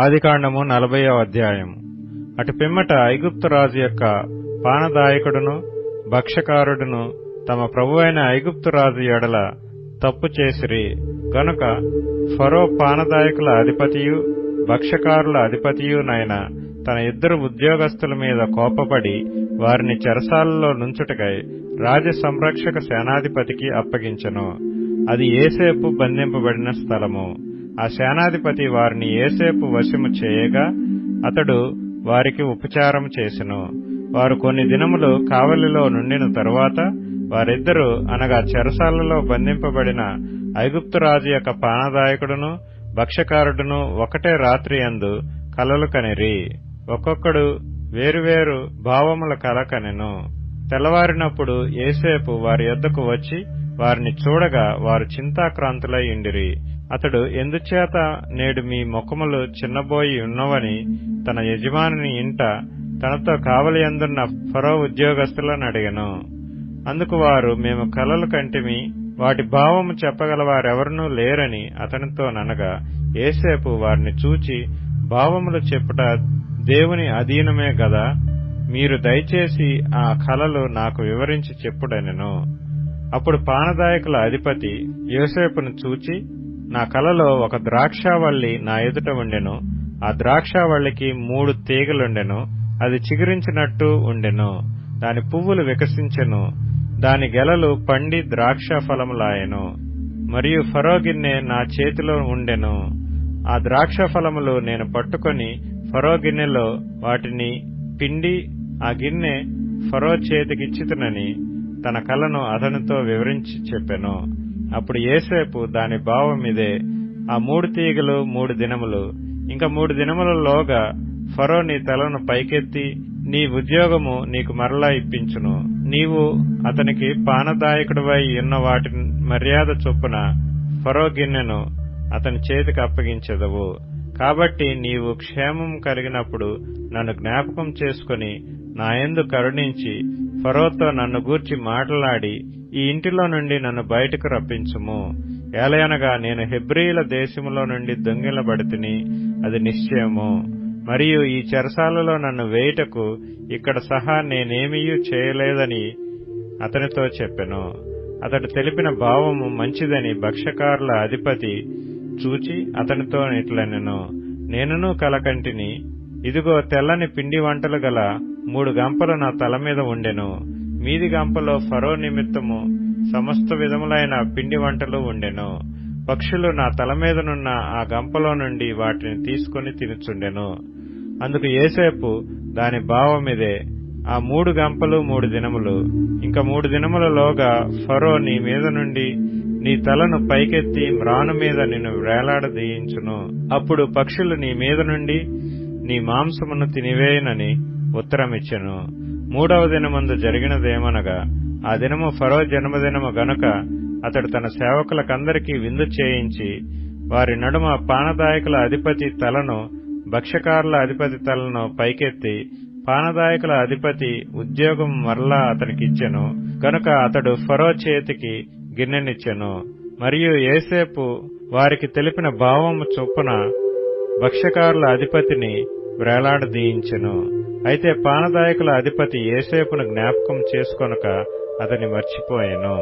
ఆదికాండము 40వ అధ్యాయము. అటు పిమ్మట ఐగుప్తు రాజు యొక్క పానదాయకుడును భక్ష్యకారుడును తమ ప్రభువైన ఐగుప్తు రాజు ఎడల తప్పు చేసిరి గనుక ఫరో పానదాయకుల అధిపతియు భక్ష్యకారుల అధిపతియునైన తన ఇద్దరు ఉద్యోగస్తుల మీద కోపపడి వారిని చెరసాలలో నుంచుటకై రాజ సంరక్షక సేనాధిపతికి అప్పగించెను. అది యోసేపు బంధింపబడిన స్థలము. ఆ సేనాధిపతి వారిని యోసేపు వశము చేయగా అతడు వారికి ఉపచారము చేసెను. వారు కొన్ని దినములు కావలిలో నుండిన తరువాత వారిద్దరూ అనగా చెరసాలలో బంధింపబడిన ఐగుప్తు రాజు యొక్క పానదాయకుడును భక్ష్యకారుడును ఒకటే రాత్రి యందు కలలు కనిరి. ఒక్కొక్కడు వేరువేరు భావముల కల కనెను. తెల్లవారినప్పుడు యోసేపు వారి యొద్దకు వచ్చి వారిని చూడగా వారు చింతాక్రాంతులై ఉండిరి. అతడు ఎందుచేత నేడు మీ ముఖములు చిన్నబోయి ఉన్నవని తన యజమాని ఇంట తనతో కావలియందున్న ఫరో ఉద్యోగస్తులను అడిగెను. అందుకు వారు, మేము కలలు కంటిమి, వాటి భావము చెప్పగల వారెవరనూ లేరని అతనితో ననగా, యోసేపు వారిని చూచి, భావములు చెప్పుట దేవుని అధీనమే గదా, మీరు దయచేసి ఆ కలలు నాకు వివరించి చెప్పుడనెను. అప్పుడు పానదాయకుల అధిపతి యోసేపును చూచి, నా కలలో ఒక ద్రాక్షావల్లి నా ఎదుట ఉండెను. ఆ ద్రాక్షావల్లికి 3 తీగలుండెను. అది చిగురించినట్టు ఉండెను. దాని పువ్వులు వికసించెను. దాని గెలలు పండి ద్రాక్ష ఫలములాయెను. మరియు ఫరో గిన్నె నా చేతిలో ఉండెను. ఆ ద్రాక్ష ఫలములు నేను పట్టుకొని ఫరో గిన్నెలో వాటిని పిండి ఆ గిన్నె ఫరో చేతికిచ్చితునని తన కలను అతనితో వివరించి చెప్పెను. అప్పుడు యోసేపు, దాని భావమిదే, ఆ 3 తీగలు 3 దినములు, ఇంకా 3 దినములలోగా ఫరో నీ తలను పైకెత్తి నీ ఉద్యోగము నీకు మరలా ఇప్పించును. నీవు అతనికి పానదాయకుడివై ఉన్న వాటి మర్యాద చొప్పున ఫరో గిన్నెను అతని చేతికి అప్పగించెదవు. కాబట్టి నీవు క్షేమం కలిగినప్పుడు నన్ను జ్ఞాపకం చేసుకుని నాయందు కరుణించి ఫరోతో నన్ను గూర్చి మాట్లాడి ఈ ఇంటిలో నుండి నన్ను బయటకు రప్పించుము. ఏలయనగా నేను హెబ్రీయుల దేశములో నుండి దొంగిలబడితిని, అది నిశ్చయము. మరియు ఈ చెరసాలలో నన్ను వేయుటకు ఇక్కడ సహా నేనేమీయూ చేయలేదని అతనితో చెప్పెను. అతడు తెలిపిన భావము మంచిదని భక్ష్యకారుల అధిపతి చూచి అతనితో ఇట్లనెను, నేనును కలకంటిని, ఇదిగో తెల్లని పిండి వంటలు గల 3 గంపలు నా తల మీద ఉండెను. మీది గంపలో ఫరో నిమిత్తము సమస్త విధములైన పిండి వంటలు ఉండెను. పక్షులు నా తల మీదనున్న ఆ గంపలో నుండి వాటిని తీసుకుని తినుచుండెను. అందుకు యోసేపు, దాని భావమిదే, ఆ 3 గంపలు 3 దినములు, ఇంకా 3 దినములలోగా ఫరో నీ మీద నుండి నీ తలను పైకెత్తి మ్రాను మీద నిన్ను వేలాడదీయించును. అప్పుడు పక్షులు నీ మీద నుండి నీ మాంసమును తినివేయనని ఉత్తరమిచ్చెను. 3వ దినమందు జరిగినదేమనగా, ఆ దినము ఫరో జన్మదినము గనుక అతడు తన సేవకులకందరికీ విందు చేయించి వారి నడుమ పానదాయకుల అధిపతి తలను భక్ష్యకారుల అధిపతి తలను పైకెత్తి పానదాయకుల అధిపతి ఉద్యోగం మరలా అతనికిచ్చెను. గనుక అతడు ఫరో చేతికి గిన్నెనిచ్చెను. మరియు యోసేపు వారికి తెలిపిన భావము చొప్పున భక్ష్యకారుల అధిపతిని వ్రేలాడదీయించెను. అయితే పానదాయకుల అధిపతి యోసేపును జ్ఞాపకం చేసుకొనక అతని మర్చిపోయెను.